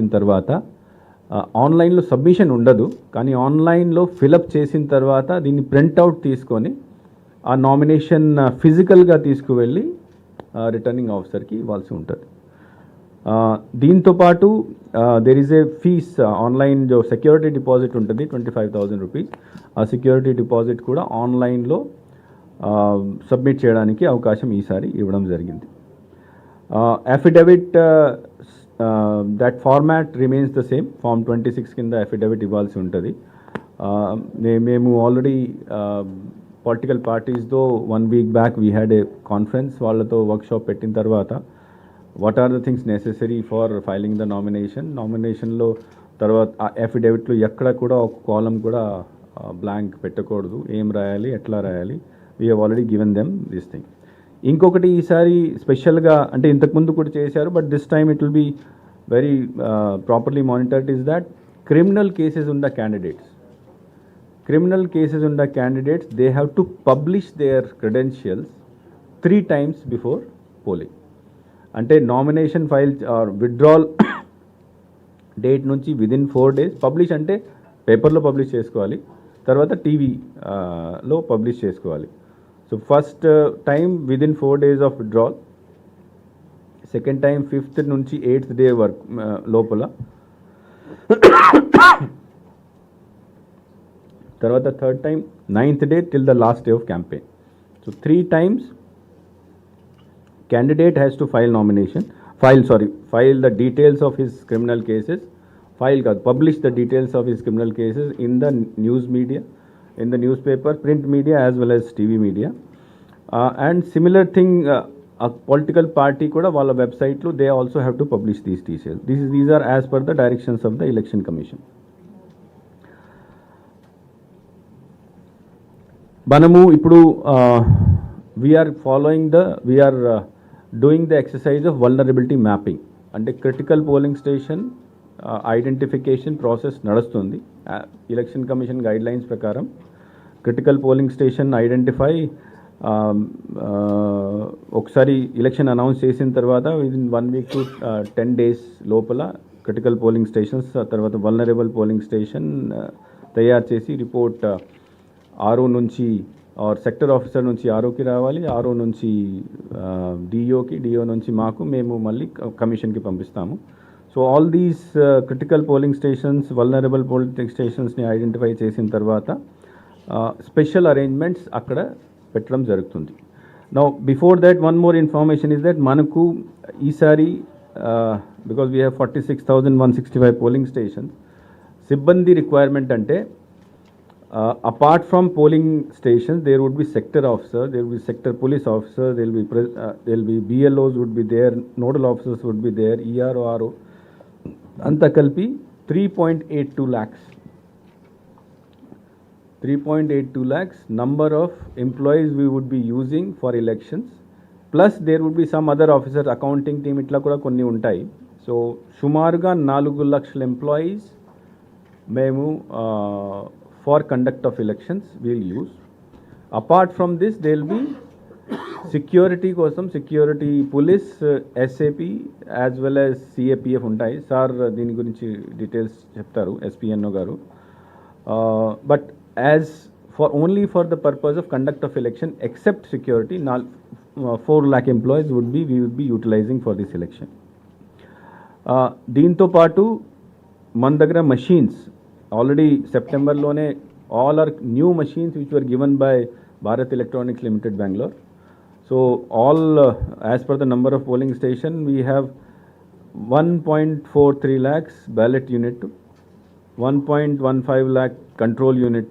చేసిన తర్వాత ఆన్లైన్లో సబ్మిషన్ ఉండదు, కానీ ఆన్లైన్లో ఫిలప్ చేసిన తర్వాత దీన్ని ప్రింట్అవుట్ తీసుకొని ఆ నామినేషన్ ఫిజికల్గా తీసుకువెళ్ళి రిటర్నింగ్ ఆఫీసర్కి ఇవ్వాల్సి ఉంటుంది. దీంతోపాటు there is a fees online జో సెక్యూరిటీ డిపాజిట్ ఉంటుంది 25,000 రూపీస్. ఆ సెక్యూరిటీ డిపాజిట్ కూడా ఆన్లైన్లో సబ్మిట్ చేయడానికి అవకాశం ఈసారి ఇవ్వడం జరిగింది. Affidavit that format remains the same. Form 26 కింద అఫిడవిట్ ఇవ్వాల్సి ఉంటుంది. మేము ఆల్రెడీ పొలిటికల్ పార్టీస్తో 1 week back we had a conference. వాళ్ళతో వర్క్షాప్ పెట్టిన తర్వాత what are the things necessary for filing the నామినేషన్లో తర్వాత ఆ అఫిడవిట్లో ఎక్కడ కూడా ఒక కాలం కూడా బ్లాంక్ పెట్టకూడదు, ఏం రాయాలి, ఎట్లా రాయాలి. We have already given them this thing. ఇంకొకటి ఈసారి స్పెషల్గా అంటే ఇంతకుముందు కూడా చేశారు, but this time it will be very properly monitored is that criminal cases ఉన్న candidates, they have to publish their credentials 3 times before polling. అంటే nomination file or withdrawal date నుంచి విదిన్ 4 days పబ్లిష్, అంటే పేపర్లో publish చేసుకోవాలి, తర్వాత టీవీలో publish చేసుకోవాలి. So first time within 4 days of withdrawal, second time 5th నుంచి 8th day వరకు లోపల, తర్వాత third time 9th day till the last day of campaign. So 3 times candidate has to file the details of his criminal cases, publish the details of his criminal cases in the news media, in the newspaper, print media as well as TV media. And similar thing, a political party kuda wala website lo they also have to publish these details. These are as per the directions of the Election Commission. మనము ఇప్పుడు we are doing the exercise of vulnerability mapping. అంటే critical polling station identification process నడుస్తుంది. Election commission guidelines ప్రకారం critical polling station identify ఒకసారి election announce చేసిన తర్వాత within 1 week to 10 days లోపల critical polling stations, తర్వాత వల్నరబుల్ పోలింగ్ స్టేషన్ తయారు చేసి రిపోర్ట్ ఆర్ఓ నుంచి ఆర్ సెక్టర్ ఆఫీసర్ నుంచి ఆర్ఓకి రావాలి, ఆర్ఓ నుంచి డిఓకి, డిఓ నుంచి మేము మళ్ళీ కమిషన్కి పంపిస్తాము. So all these critical polling stations, vulnerable polling స్టేషన్స్ని ఐడెంటిఫై చేసిన తర్వాత స్పెషల్ అరేంజ్మెంట్స్ అక్కడ పెట్టడం జరుగుతుంది. Now before that one more information is that మనకు ఈసారి because we have 46,165 polling stations, సిబ్బంది రిక్వైర్మెంట్ అంటే apart from polling stations there would be sector officer, there would be sector police officer, there will be BLOs would be there, nodal officers would be there, ERO, RO, anta kalpi 3.82 lakhs number of employees we would be using for elections, plus there would be some other officers, accounting team itla kuda konni untayi. So sumaruga 4 lakshal employees memu for conduct of elections we'll use. Apart from this there will be security kosam security police, SAP as well as CAPF untayi. Sir dini gurinchi details cheptaru SPNO garu. But as for only for the purpose of conduct of election except security, 4 lakh employees we would be utilizing for this election. Deento paatu మన దగ్గర machines already September lone all are new machines which were given by Bharat Electronics Limited Bangalore. So all as per the number of polling station we have 1.43 lakhs ballot unit, 1.15 lakh control unit,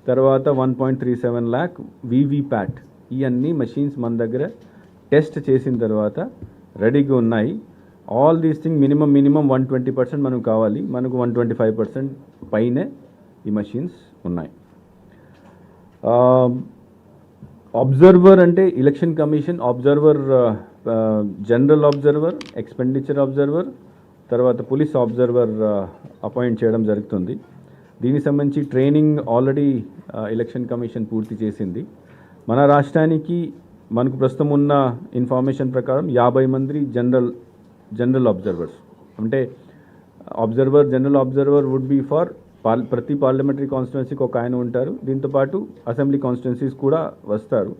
tarvata 1.37 lakh VVPAT. ఈ అన్ని machines మన దగ్గర test చేసిన తర్వాత రెడీగా ఉన్నాయి. All these thing minimum 120% మనకు కావాలి, మనకు 125% పైనే ఈ మషీన్స్ ఉన్నాయి. అబ్జర్వర్ అంటే election commission observer, general observer, expenditure observer, తర్వాత పోలీస్ అబ్జర్వర్ అపాయింట్ చేయడం జరుగుతుంది. దీనికి సంబంధించి ట్రైనింగ్ ఆల్రెడీ ఎలక్షన్ కమిషన్ పూర్తి చేసింది. మన రాష్ట్రానికి మనకు ప్రస్తుతం ఉన్న ఇన్ఫర్మేషన్ ప్రకారం 50 మంది జనరల్ అబ్జర్వర్స్, అంటే observer, general observer would be for ప్రతి పార్లమెంటరీ కాన్స్టిట్యున్సీకి ఒక ఆయన ఉంటారు. దీంతోపాటు అసెంబ్లీ కాన్స్టిట్యున్సీస్ కూడా వస్తారు.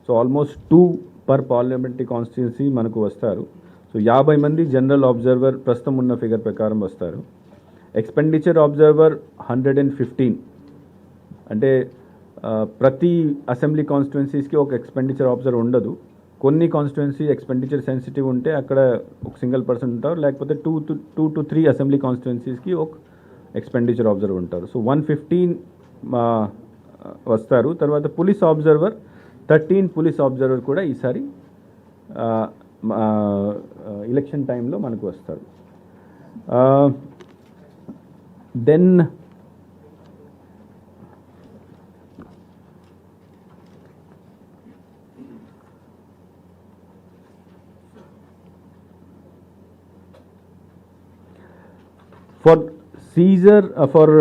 So almost 2 per parliamentary constituency మనకు వస్తారు. సో 50 మంది జనరల్ అబ్జర్వర్ ప్రస్తుతం ఉన్న ఫిగర్ ప్రకారం వస్తారు. ఎక్స్పెండిచర్ అబ్జర్వర్ 115, అంటే ప్రతి అసెంబ్లీ కాన్స్టిట్యున్సీస్కి ఒక ఎక్స్పెండిచర్ అబ్జర్వర్ ఉండదు. కొన్ని కాన్స్టిట్యున్సీ ఎక్స్పెండిచర్ సెన్సిటివ్ ఉంటే అక్కడ ఒక సింగిల్ పర్సన్ ఉంటారు, లేకపోతే 2 to 3 అసెంబ్లీ కాన్స్టిట్యున్సీస్కి ఒక ఎక్స్పెండిచర్ అబ్జర్వర్ ఉంటారు. సో 115 వస్తారు. తర్వాత పోలీస్ అబ్జర్వర్ 13 పోలీస్ అబ్జర్వర్ కూడా ఈసారి ఎలక్షన్ టైంలో మనకు వస్తారు. Then for seizure for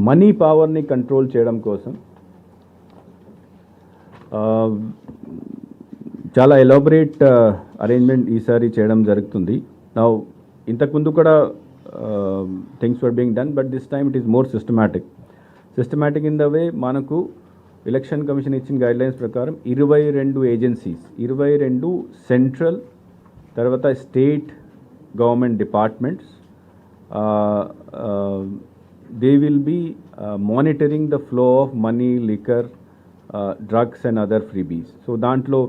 money పవర్ని కంట్రోల్ చేయడం కోసం చాలా ఎలాబరేట్ అరేంజ్మెంట్ ఈసారి చేయడం జరుగుతుంది. నా ఇంతకుముందు కూడా things were being done, but this time it is more systematic in the way. మనకు ఎలక్షన్ కమిషన్ ఇచ్చిన గైడ్లైన్స్ ప్రకారం 22 ఏజెన్సీస్, 22 సెంట్రల్ తర్వాత state government departments, they will be monitoring the flow of money, liquor, drugs and other freebies. So దాంట్లో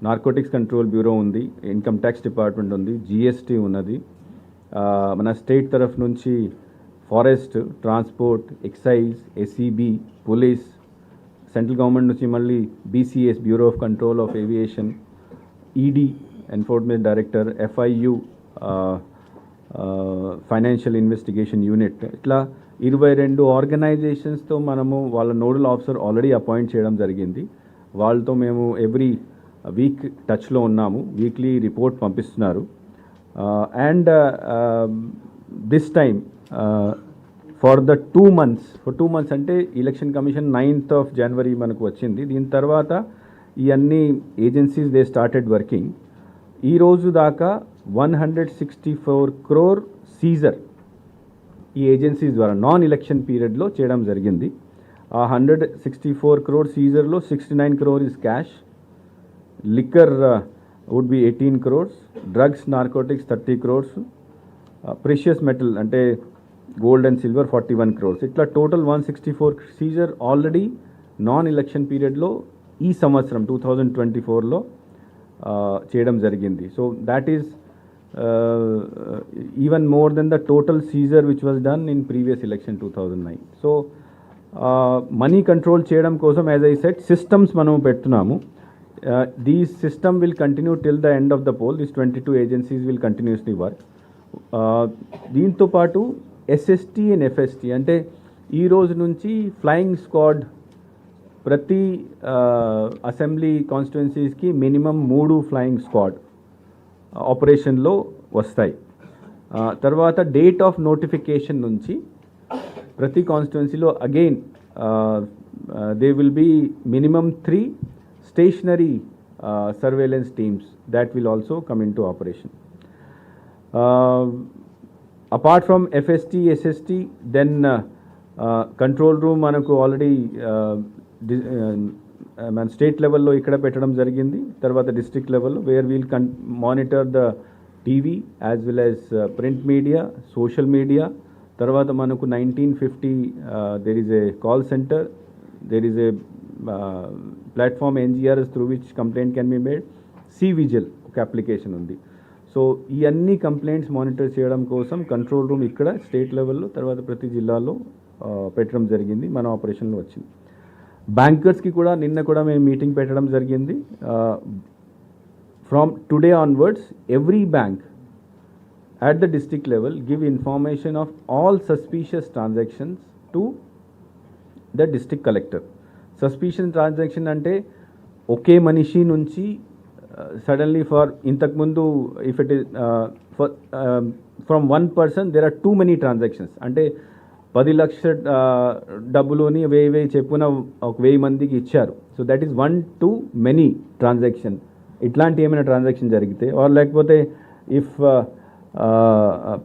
narcotics control bureau ఉంది, income tax department ఉంది, GST ఉన్నది, మన state తరఫు నుంచి forest, transport, excise, SEB, police, central government నుంచి మళ్ళీ BCS, bureau of control of aviation, ED, enforcement director, FIU, financial investigation unit, ఇట్లా 22 ఆర్గనైజేషన్స్తో మనము వాళ్ళ నోడల్ ఆఫీసర్ ఆల్రెడీ అపాయింట్ చేయడం జరిగింది. వాళ్ళతో మేము ఎవ్రీ వీక్ టచ్లో ఉన్నాము, వీక్లీ రిపోర్ట్ పంపిస్తున్నారు. And this time for 2 months అంటే election commission 9th of January మనకు వచ్చింది. దీని తర్వాత ఈ అన్ని ఏజెన్సీస్ దే స్టార్టెడ్ వర్కింగ్. ఈ రోజు దాకా 164 crore సీజర్ ఈ ఏజెన్సీస్ ద్వారా నాన్ ఎలక్షన్ పీరియడ్లో చేయడం జరిగింది. ఆ 164 crore సీజర్లో 69 crore is cash, liquor would be 18 crores, drugs narcotics 30 crores, precious metal అంటే గోల్డ్ అండ్ సిల్వర్ 41 crores. ఇట్లా total 164 seizure already non election పీరియడ్లో ఈ సంవత్సరం 2024లో చేయడం జరిగింది. So that is even more than the total seizure which was done in previous election 2009. So money control చేయడం కోసం, as I said, systems మనము పెడుతున్నాము. These system will continue till the end of the poll. These 22 agencies will continuously work. దీంతో పాటు SST and FST అంటే ఈ రోజు నుంచి ఫ్లయింగ్ స్క్వాడ్ ప్రతి అసెంబ్లీ కాన్స్టిట్యున్సీస్కి మినిమం 3 ఫ్లయింగ్ స్క్వాడ్ ఆపరేషన్లో వస్తాయి. తర్వాత డేట్ ఆఫ్ నోటిఫికేషన్ నుంచి ప్రతి కాన్స్టిట్యున్సీలో again they will be minimum 3 stationary surveillance teams that will also come into operation. Apart from FST, SST, then control room మనకు ఆల్రెడీ మన స్టేట్ లెవెల్లో ఇక్కడ పెట్టడం జరిగింది. తర్వాత డిస్ట్రిక్ట్ లెవెల్లో where we'll monitor the TV as well as print media, social media. తర్వాత మనకు 1950 there is a call centre, there is a platform NGRS through which complaint can be made. Vigil ఒక అప్లికేషన్ ఉంది. సో ఈ అన్ని complaints monitor చేయడం కోసం control room ఇక్కడ స్టేట్ లెవెల్లో తర్వాత ప్రతి జిల్లాలో పెట్టడం జరిగింది, మన ఆపరేషన్లో వచ్చింది. బ్యాంకర్స్కి కూడా నిన్న కూడా మేము మీటింగ్ పెట్టడం జరిగింది. From today onwards every bank at the district level give information of all suspicious transactions to the district collector. Suspicious transaction అంటే ఒకే మనిషి నుంచి సడన్లీ ఫర్ ఇంతకుముందు if it is from 1 person there are too many transactions అంటే 10 లక్షల డబ్బులోని 1000 చెప్పున ఒక 1000 మందికి ఇచ్చారు. So that is 1 to many transaction. ఇట్లాంటి ఏమైనా ట్రాన్సాక్షన్ జరిగితే ఆర్ లేకపోతే ఇఫ్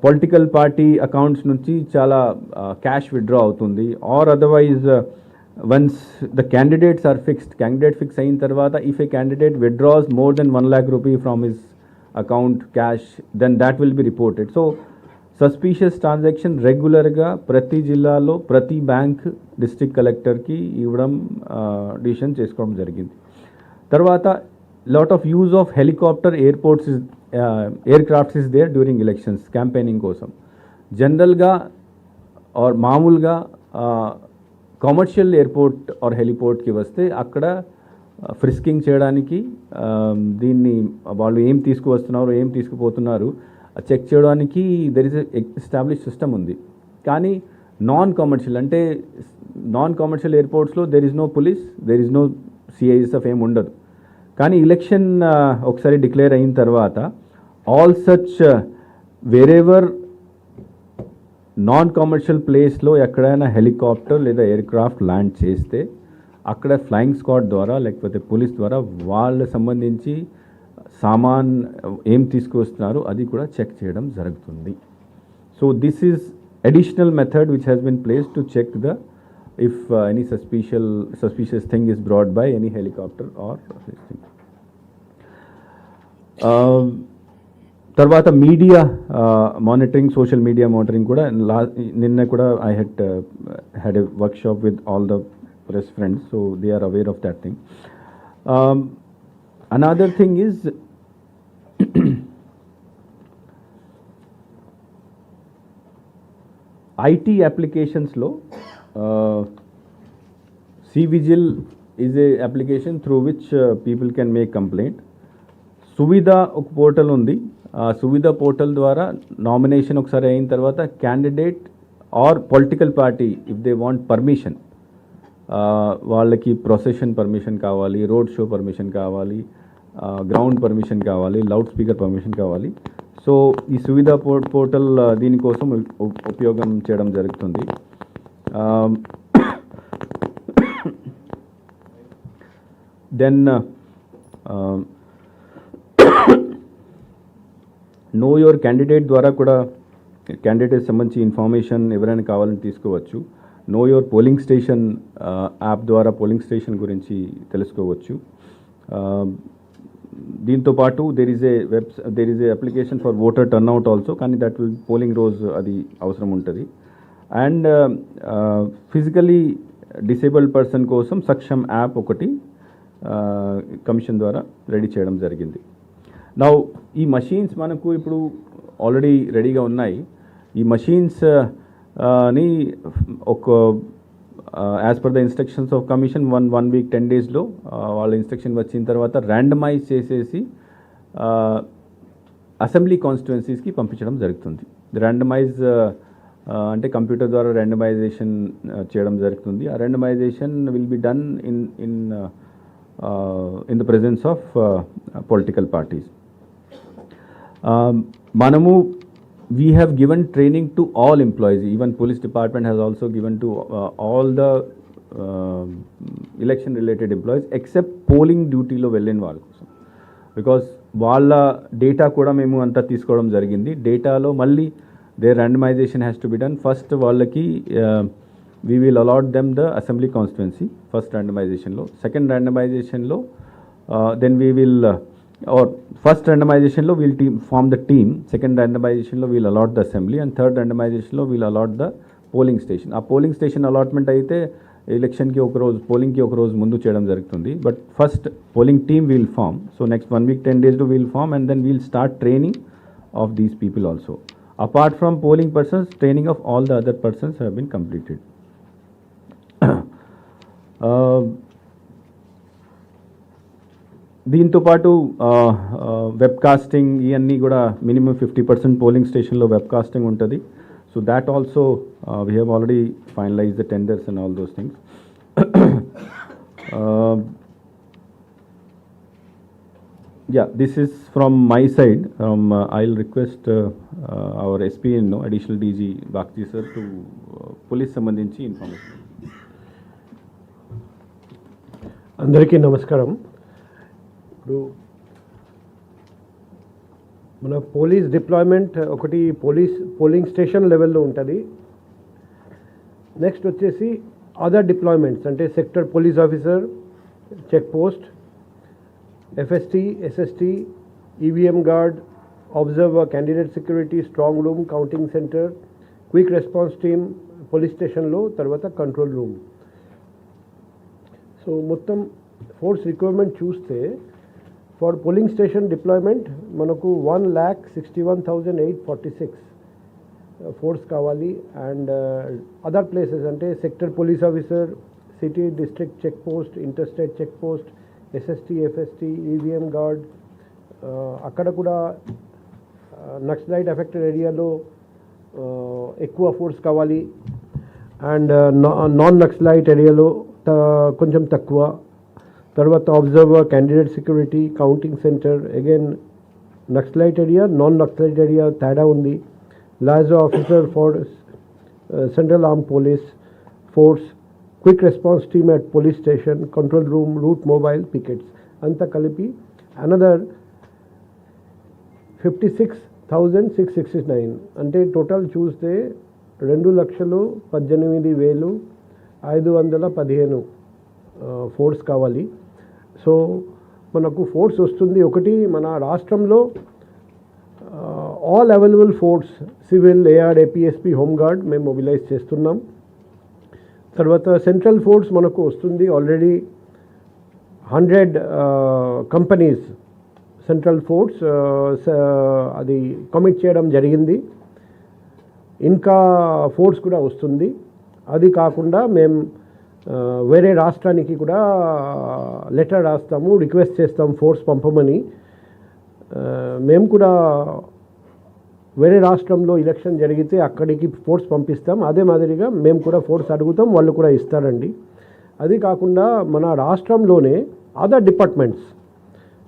పొలిటికల్ పార్టీ అకౌంట్స్ నుంచి చాలా క్యాష్ విత్డ్రా అవుతుంది. Or otherwise once the candidates are fixed, candidate fix అయిన తర్వాత if a candidate withdraws more than 1 lakh rupee from his account cash, then that will be reported. So suspicious transaction రెగ్యులర్గా ప్రతి జిల్లాలో ప్రతి bank district కలెక్టర్కి ఇవ్వడం decision చేసుకోవడం జరిగింది. తర్వాత lot of use of helicopter aircrafts is there during elections campaigning కోసం. జనరల్గా ఆర్ మామూలుగా కమర్షియల్ ఎయిర్పోర్ట్ ఆర్ హెలిపోర్ట్కి వస్తే అక్కడ ఫ్రిస్కింగ్ చేయడానికి దీన్ని వాళ్ళు ఏం తీసుకువస్తున్నారు ఏం తీసుకుపోతున్నారు చెక్ చేయడానికి దెర్ ఇస్ ఎస్టాబ్లిష్ సిస్టమ్ ఉంది. కానీ నాన్ కమర్షియల్ ఎయిర్పోర్ట్స్లో there is no police, there is no CISF ఏం ఉండదు. కానీ ఎలక్షన్ ఒకసారి డిక్లేర్ అయిన తర్వాత all such wherever non commercial ప్లేస్లో ఎక్కడైనా హెలికాప్టర్ లేదా ఎయిర్క్రాఫ్ట్ ల్యాండ్ చేస్తే అక్కడ ఫ్లయింగ్ స్క్వాడ్ ద్వారా లేకపోతే పోలీస్ ద్వారా వాళ్ళ సంబంధించి సామాన్ ఏం తీసుకువస్తున్నారు అది కూడా చెక్ చేయడం జరుగుతుంది. So this is additional method which has been place to check the if any suspicious thing is brought by any helicopter or this thing. తర్వాత media monitoring, social media monitoring కూడా నిన్న కూడా I had a workshop with all the press friends, so they are aware of that thing. Another thing is IT applications లో CVGIL is a application through which people can make complaint. Suvidha ఒక portal ఉంది. Suvidha portal ద్వారా nomination ఒకసారి అయిన తర్వాత candidate or political party if they want permission, వాళ్ళకి procession permission కావాలి, road show permission కావాలి, గ్రౌండ్ పర్మిషన్ కావాలి, లౌడ్ స్పీకర్ పర్మిషన్ కావాలి. సో ఈ సువిధా పోర్టల్ దీనికోసం ఉపయోగం చేయడం జరుగుతుంది. దెన్ నో యువర్ క్యాండిడేట్ ద్వారా కూడా క్యాండిడేట్ సంబంధించి ఇన్ఫర్మేషన్ ఎవరైనా కావాలని తీసుకోవచ్చు. Know your polling station app ద్వారా పోలింగ్ స్టేషన్ గురించి తెలుసుకోవచ్చు. దీంతో పాటు there is a application for voter turnout also, కానీ దట్ విల్ పోలింగ్ రోజు అది అవసరం ఉంటుంది. అండ్ ఫిజికలీ డిసేబుల్డ్ పర్సన్ కోసం సక్షమ్ యాప్ ఒకటి కమిషన్ ద్వారా రెడీ చేయడం జరిగింది. నౌ ఈ మషీన్స్ మనకు ఇప్పుడు ఆల్రెడీ రెడీగా ఉన్నాయి. ఈ మషీన్స్ ని ఒక as per the instructions of commission 1 week 10 daysలో వాళ్ళ ఇన్స్ట్రక్షన్ వచ్చిన తర్వాత ర్యాండమైజ్ చేసేసి అసెంబ్లీ కాన్స్టిట్యుయెన్సీస్కి పంపించడం జరుగుతుంది. ర్యాండమైజ్ అంటే కంప్యూటర్ ద్వారా ర్యాండమైజేషన్ చేయడం జరుగుతుంది. ఆ randomisation will be done in the presence of political parties. We have given training to all employees, even police department has also given to all the election related employees except polling duty lo వెళ్ళిన వాళ్ళ కోసం, because వాళ్ళ data కూడా మేము అంతా తీసుకోవడం జరిగింది. డేటాలో మళ్ళీ their randomization has to be done. First వాళ్ళకి we will allot them the assembly constituency, first randomization lo. Second randomization lo then we will or first randomization lo we'll form the team. Second randomization lo we'll allot the assembly, and third randomization lo we'll allot the polling station. ఆ polling station allotment అయితే ఎలక్షన్కి ఒక రోజు పోలింగ్కి ఒక రోజు ముందు చేయడం జరుగుతుంది. But first polling team will form. So next 1 week 10 days will form, and then we'll start training of these people also. Apart from polling persons, training of all the other persons have been completed. దీంతో పాటు webcasting ఇవన్నీ కూడా minimum 50% polling స్టేషన్లో webcasting ఉంటుంది. So that also we have already finalise the tenders and all those things. Yeah, this is from my side. I'll request our SP and additional DG Bakji sir to police సంబంధించి information. అందరికీ నమస్కారం. ఇప్పుడు మన police deployment ఒకటి polling station లెవెల్లో ఉంటుంది. Next వచ్చేసి other deployments అంటే sector police officer, check post, FST, SST, EVM guard, observer, candidate security, strong room, counting centre, quick response team police స్టేషన్లో, తర్వాత కంట్రోల్ రూమ్. సో మొత్తం ఫోర్స్ రిక్వైర్మెంట్ చూస్తే for polling station deployment మనకు 1,61,846 force కావాలి. And other places అంటే sector police officer, city district check post, interstate check post, SST, FST, EVM guard, అక్కడ కూడా naxalite affected ఏరియాలో ఎక్కువ ఫోర్స్ కావాలి. అండ్ నాన్ నక్సలైట్ ఏరియాలో కొంచెం తక్కువ. తర్వాత observer, candidate security, counting centre, again naxalite area, non naxalite area తేడా ఉంది. Liaison officer for central arm police force, quick response team at police station, control room, route mobile, pickets అంతా కలిపి another 56,669 అంటే total చూస్తే 2,18,515 force కావాలి. So మనకు force వస్తుంది. ఒకటి మన రాష్ట్రంలో all available force civil, AR, APSP, home guard మేము మొబిలైజ్ చేస్తున్నాం. తర్వాత సెంట్రల్ ఫోర్స్ మనకు వస్తుంది. ఆల్రెడీ 100 కంపెనీస్ సెంట్రల్ ఫోర్స్ అది కమిట్ చేయడం జరిగింది. ఇంకా ఫోర్స్ కూడా వస్తుంది. అది కాకుండా మేము వేరే రాష్ట్రానికి కూడా లెటర్ రాస్తాము, రిక్వెస్ట్ చేస్తాం ఫోర్స్ పంపమని. మేము కూడా వేరే రాష్ట్రంలో ఎలక్షన్ జరిగితే అక్కడికి ఫోర్స్ పంపిస్తాం. అదే మాదిరిగా మేము కూడా ఫోర్స్ అడుగుతాం, వాళ్ళు కూడా ఇస్తారండి. అది కాకుండా మన రాష్ట్రంలోనే other departments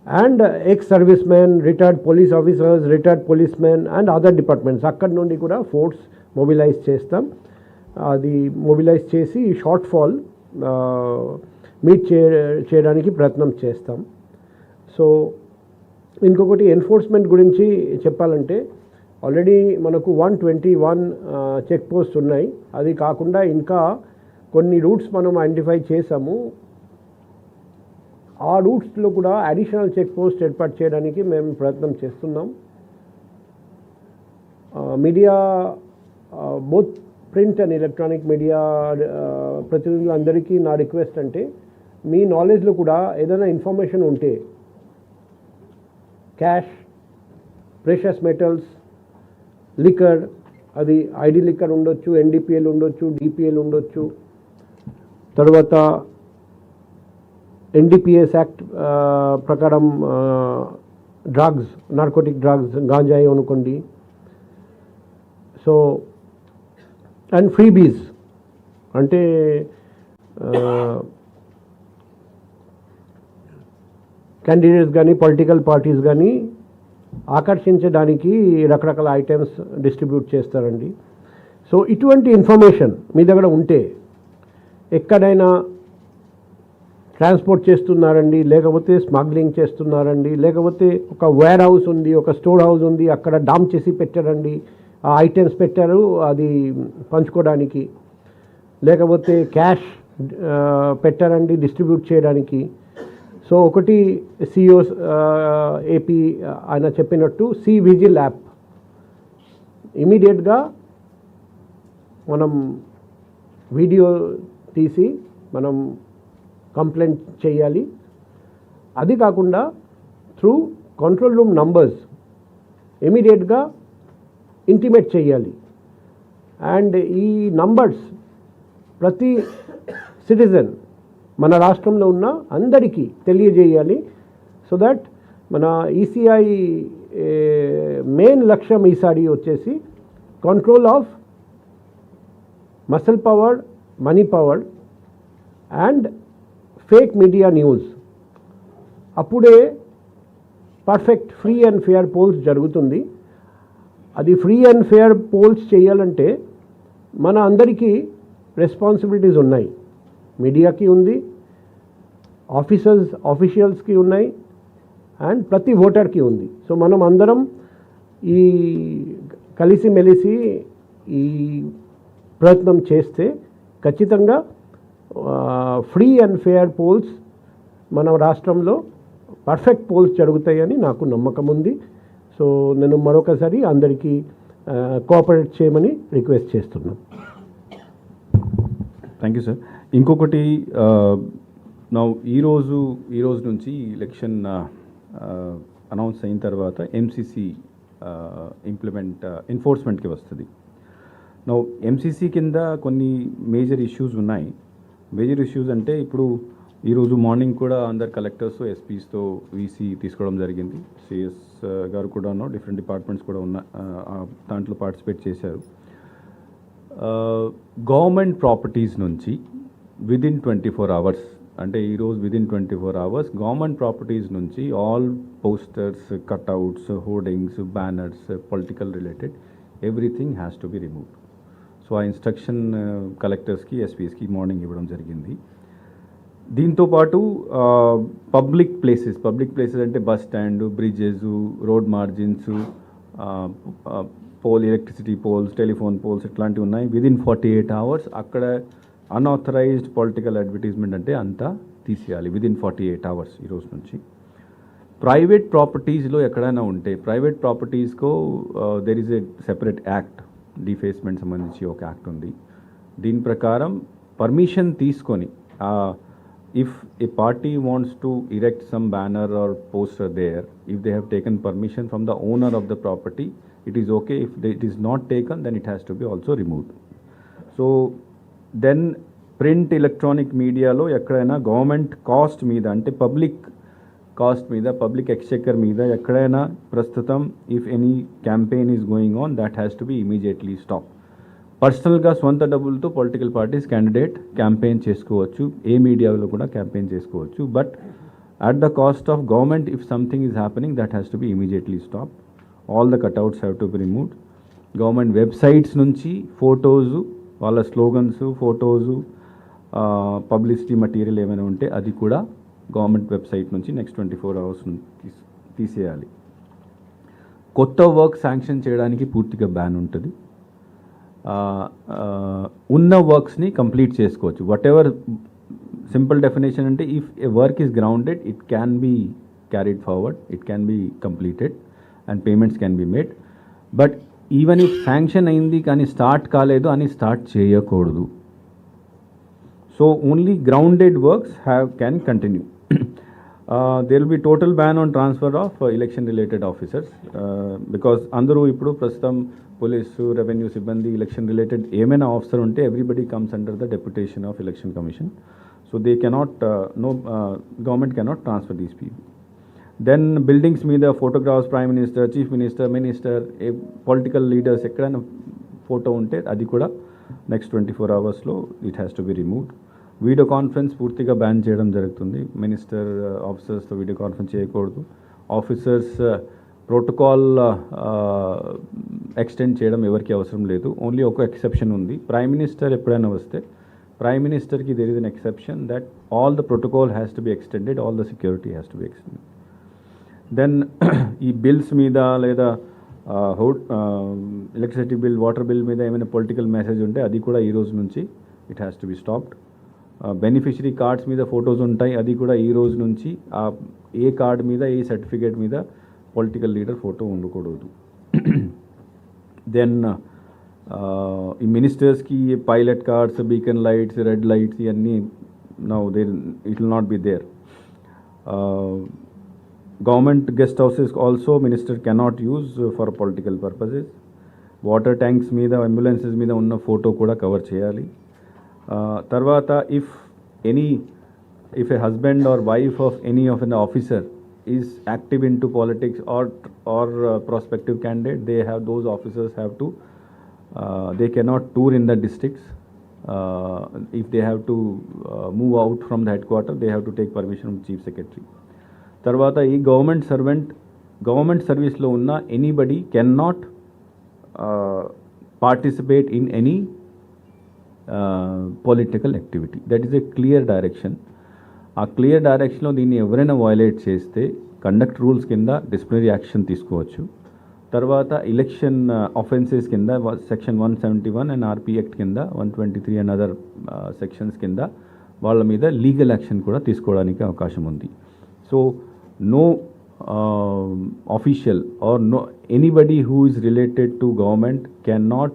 and ex service men, retired police officers, retired police men and other departments అక్కడి నుండి కూడా ఫోర్స్ మొబిలైజ్ చేస్తాం. అది మొబిలైజ్ చేసి షార్ట్ ఫాల్ మీట్ చేయడానికి ప్రయత్నం చేస్తాం. సో ఇంకొకటి ఎన్ఫోర్స్మెంట్ గురించి చెప్పాలంటే ఆల్రెడీ మనకు 121 చెక్ పోస్ట్ ఉన్నాయి. అది కాకుండా ఇంకా కొన్ని రూట్స్ మనం ఐడెంటిఫై చేసాము. ఆ రూట్స్లో కూడా అడిషనల్ చెక్ పోస్ట్ ఏర్పాటు చేయడానికి మేము ప్రయత్నం చేస్తున్నాం. Media both print and electronic media ప్రతినిధులందరికీ నా రిక్వెస్ట్ అంటే మీ నాలెడ్జ్లో కూడా ఏదైనా ఇన్ఫర్మేషన్ ఉంటే క్యాష్, ప్రెషస్ మెటల్స్, లిక్కర్, అది ఐడి లిక్కర్ ఉండొచ్చు, ఎన్డీపీఎల్ ఉండొచ్చు, డిపిఎల్ ఉండొచ్చు, తర్వాత ఎన్డీపీఎస్ యాక్ట్ ప్రకారం డ్రగ్స్, నార్కోటిక్ డ్రగ్స్, గాంజాయి అనుకోండి. సో అండ్ ఫ్రీబీస్ అంటే క్యాండిడేట్స్ కానీ పొలిటికల్ పార్టీస్ కానీ ఆకర్షించడానికి రకరకాల ఐటమ్స్ డిస్ట్రిబ్యూట్ చేస్తారండి. సో ఇటువంటి ఇన్ఫర్మేషన్ మీ దగ్గర ఉంటే ఎక్కడైనా ట్రాన్స్పోర్ట్ చేస్తున్నారండి, లేకపోతే స్మగ్లింగ్ చేస్తున్నారండి, లేకపోతే ఒక వేర్ హౌస్ ఉంది, ఒక స్టోర్ హౌస్ ఉంది, అక్కడ డామ్ చేసి పెట్టారండి, ఆ ఐటమ్స్ పెట్టారు అది పంచుకోవడానికి, లేకపోతే క్యాష్ పెట్టారండి డిస్ట్రిబ్యూట్ చేయడానికి. సో ఒకటి సిఓ ఏపీ ఆయన చెప్పినట్టు సి విజిల్ యాప్ ఇమీడియట్గా మనం వీడియో తీసి మనం కంప్లైంట్ చేయాలి. అది కాకుండా త్రూ కంట్రోల్ రూమ్ నంబర్స్ ఇమీడియట్గా ఇంటిమేట్ చేయాలి. అండ్ ఈ నంబర్స్ ప్రతి సిటిజన్ మన రాష్ట్రంలో ఉన్న అందరికీ తెలియజేయాలి. సో దట్ మన ఈసీఐ మెయిన్ లక్ష్యం ఈసారి వచ్చేసి control of muscle power, money power and fake media news. అప్పుడే perfect free and fair polls జరుగుతుంది. అది ఫ్రీ అండ్ ఫేర్ పోల్స్ చేయాలంటే మన అందరికీ రెస్పాన్సిబిలిటీస్ ఉన్నాయి. మీడియాకి ఉంది, ఆఫీషియల్స్కి ఉన్నాయి అండ్ ప్రతి ఓటర్కి ఉంది. సో మనం అందరం ఈ కలిసిమెలిసి ఈ ప్రయత్నం చేస్తే ఖచ్చితంగా ఫ్రీ అండ్ ఫెయిర్ పోల్స్ మన రాష్ట్రంలో పర్ఫెక్ట్ పోల్స్ జరుగుతాయని నాకు నమ్మకం ఉంది. సో నేను మరొకసారి అందరికీ కోఆపరేట్ చేయమని రిక్వెస్ట్ చేస్తున్నాను. Thank you sir. ఇంకొకటి నా ఈరోజు నుంచి ఎలక్షన్ అనౌన్స్ అయిన తర్వాత ఎంసీసీ ఎన్ఫోర్స్మెంట్కి వస్తుంది. నా ఎంసీసీ కింద కొన్ని మేజర్ ఇష్యూస్ ఉన్నాయి. మేజర్ ఇష్యూస్ అంటే ఇప్పుడు ఈరోజు మార్నింగ్ కూడా అందరు కలెక్టర్స్ ఎస్పీస్తో వీసీ తీసుకోవడం జరిగింది. సిఎస్ గారు కూడా డిఫరెంట్ డిపార్ట్మెంట్స్ కూడా దాంట్లో పార్టిసిపేట్ చేశారు. గవర్నమెంట్ ప్రాపర్టీస్ నుంచి విదిన్ 24 అవర్స్ అంటే ఈరోజు విదిన్ 24 అవర్స్ గవర్నమెంట్ ప్రాపర్టీస్ నుంచి all posters, cutouts, hoardings, banners, political related everything has to be removed. So ఆ ఇన్స్ట్రక్షన్ కలెక్టర్స్కి ఎస్పీస్కి మార్నింగ్ ఇవ్వడం జరిగింది. దీంతోపాటు పబ్లిక్ ప్లేసెస్ అంటే bus stand, bridges, road margins, electricity poles, telephone poles ఇట్లాంటివి ఉన్నాయి. విదిన్ 48 అవర్స్ అక్కడ అన్ఆథరైజ్డ్ పొలిటికల్ అడ్వర్టైజ్మెంట్ అంటే అంతా తీసేయాలి విదిన్ 48 అవర్స్ ఈరోజు నుంచి. ప్రైవేట్ ప్రాపర్టీస్లో ఎక్కడైనా ఉంటే ప్రైవేట్ ప్రాపర్టీస్కో there is a separate act, defacement సంబంధించి ఒక యాక్ట్ ఉంది. దీని ప్రకారం పర్మిషన్ తీసుకొని if a party wants to erect some banner or poster there, if they have taken permission from the owner of the property, it is okay. If it is not taken, then it has to be also removed. So then print electronic media lo ekkadaina government cost meeda ante public cost meeda, public exchequer meeda ekkadaina prastutam if any campaign is going on, that has to be immediately stopped. పర్సనల్గా సొంత డబ్బులతో political parties candidate campaign చేసుకోవచ్చు, ఏ మీడియాలో కూడా campaign చేసుకోవచ్చు. But at the cost of government if something is happening that has to B immediately stop. All the cutouts have to be removed. Government websites నుంచి photos, వాళ్ళ slogans, photos, publicity material ఏమైనా ఉంటే అది కూడా government website నుంచి next 24 hours తీసేయాలి. కొత్త work sanction చేయడానికి పూర్తిగా బ్యాన్ ఉంటుంది. ఉన్న వర్క్స్ని కంప్లీట్ చేసుకోవచ్చు. వాట్ ఎవర్ సింపుల్ డెఫినేషన్ అంటే if A work is grounded it can be carried forward, it can be completed and payments can be made. But even if sanction అయింది కానీ start కాలేదు అని స్టార్ట్ చేయకూడదు. So only grounded works can continue. there will be total ban on transfer of election related officers because అందరూ ఇప్పుడు ప్రస్తుతం police, revenue సిబ్బంది, election related ఏమైనా ఆఫీసర్ ఉంటే everybody comes under the deputation of election commission. So they cannot government cannot transfer these people. Then buildings మీద photographs, prime minister, chief minister, political leaders ఎక్కడైనా photo ఉంటే అది కూడా next 24 అవర్స్లో it has to be removed. Video conference పూర్తిగా ban చేయడం జరుగుతుంది. Minister ఆఫీసర్స్తో వీడియో కాన్ఫరెన్స్ చేయకూడదు. ఆఫీసర్స్ ప్రోటోకాల్ ఎక్స్టెండ్ చేయడం ఎవరికి అవసరం లేదు. ఓన్లీ ఒక ఎక్సెప్షన్ ఉంది. ప్రైమ్ మినిస్టర్ ఎప్పుడైనా వస్తే ప్రైమ్ మినిస్టర్కి there is an exception that all the protocol has to be extended, all the security has to be extended. Then ఈ బిల్స్ మీద లేదా ఎలక్ట్రిసిటీ బిల్, వాటర్ బిల్ మీద ఏమైనా పొలిటికల్ మెసేజ్ ఉంటే అది కూడా ఈ రోజు నుంచి it has to be stopped. Beneficiary cards మీద ఫొటోస్ ఉంటాయి, అది కూడా ఈ రోజు నుంచి ఏ కార్డ్ మీద, ఏ సర్టిఫికేట్ మీద పొలిటికల్ లీడర్ ఫోటో ఉండకూడదు. దెన్ ఈ మినిస్టర్స్కి pilot cards, beacon lights, red lights ఇవన్నీ now there it will not be there. Government guest houses also minister cannot use for political purposes. Water tanks మీద, ambulances మీద ఉన్న photo కూడా cover చేయాలి. తర్వాత if a husband or wife of any of an officer is active into politics or prospective candidate, those officers have to they cannot tour in the districts. If they have to move out from the headquarters, they have to take permission from chief secretary. తర్వాత ఈ government సర్వీస్లో ఉన్న anybody cannot participate in any political activity. That is a clear direction. ఆ clear డైరెక్షన్లో దీన్ని ఎవరైనా violate చేస్తే conduct rules కింద డిసిప్లినరీ యాక్షన్ తీసుకోవచ్చు. తర్వాత ఎలక్షన్ ఆఫెన్సెస్ కింద సెక్షన్ 171 అండ్ ఆర్పీ యాక్ట్ కింద 123 అండ్ అదర్ సెక్షన్స్ కింద వాళ్ళ మీద లీగల్ యాక్షన్ కూడా తీసుకోవడానికి అవకాశం ఉంది. So no official or no anybody who is related to government cannot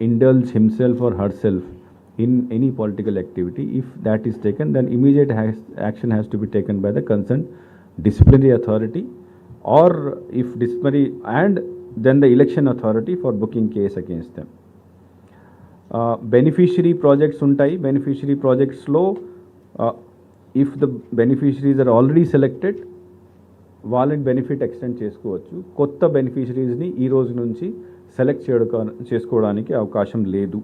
indulge himself or herself in any political activity. If that is taken, then immediate action has to be taken by the concerned disciplinary authority, or if disciplinary, and then the election authority for booking case against them. Beneficiary projects untai. Beneficiary projects lo if the beneficiaries are already selected, వాళ్ళని benefit extend చేసుకోవచ్చు. కొత్త బెనిఫిషరీస్ని ఈ రోజు నుంచి select చేసుకోవడానికి అవకాశం లేదు.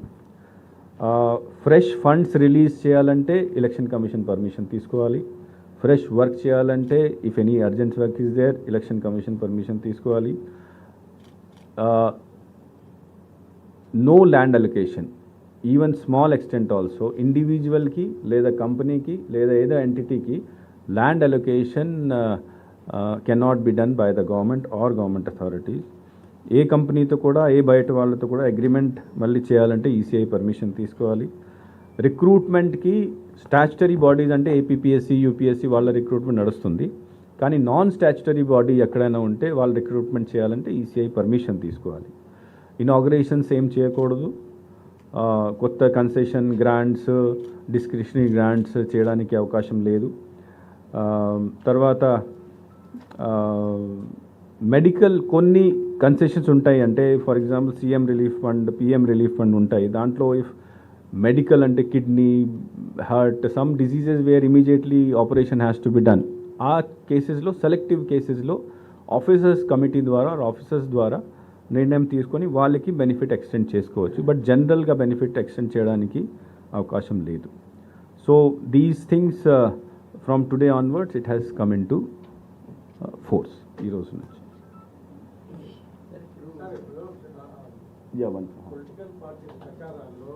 Fresh funds release చేయాలంటే ఎలక్షన్ కమిషన్ పర్మిషన్ తీసుకోవాలి. ఫ్రెష్ వర్క్ చేయాలంటే if any urgent work is there election commission permission తీసుకోవాలి. No land allocation, even small extent also, ఇండివిజువల్కి లేదా కంపెనీకి లేదా ఏదో ఎంటిటీకి land allocation cannot be done by the government or government authorities. ఏ కంపెనీతో కూడా ఏ బయట వాళ్ళతో కూడా అగ్రిమెంట్ మళ్ళీ చేయాలంటే ఈసీఐ పర్మిషన్ తీసుకోవాలి. రిక్రూట్మెంట్కి స్టాచ్యుటరీ బాడీస్ అంటే ఏపీపీఎస్సీ, యూపీఎస్సీ వాళ్ళ రిక్రూట్మెంట్ నడుస్తుంది. కానీ నాన్ స్టాచ్యుటరీ బాడీ ఎక్కడైనా ఉంటే వాళ్ళు రిక్రూట్మెంట్ చేయాలంటే ఈసీఐ పర్మిషన్ తీసుకోవాలి. ఇనాగ్రేషన్స్ ఏం చేయకూడదు. కొత్త కన్సెషన్ గ్రాంట్స్, డిస్క్రిషనరీ గ్రాంట్స్ చేయడానికి అవకాశం లేదు. తర్వాత మెడికల్ కొన్ని కన్సెషన్స్ ఉంటాయి. అంటే for example CM relief fund, PM relief fund ఉంటాయి. దాంట్లో ఇఫ్ మెడికల్ అంటే kidney, heart, some diseases where immediately operation has to be done, ఆ కేసెస్లో సెలెక్టివ్ కేసెస్లో ఆఫీసర్స్ కమిటీ ద్వారా ఆఫీసర్స్ ద్వారా నిర్ణయం తీసుకొని వాళ్ళకి బెనిఫిట్ ఎక్స్టెండ్ చేసుకోవచ్చు. బట్ జనరల్గా బెనిఫిట్ ఎక్స్టెండ్ చేయడానికి అవకాశం లేదు. So these things from today onwards it has come in to force ఈ రోజు నుంచి. Political party ప్రచారాల్లో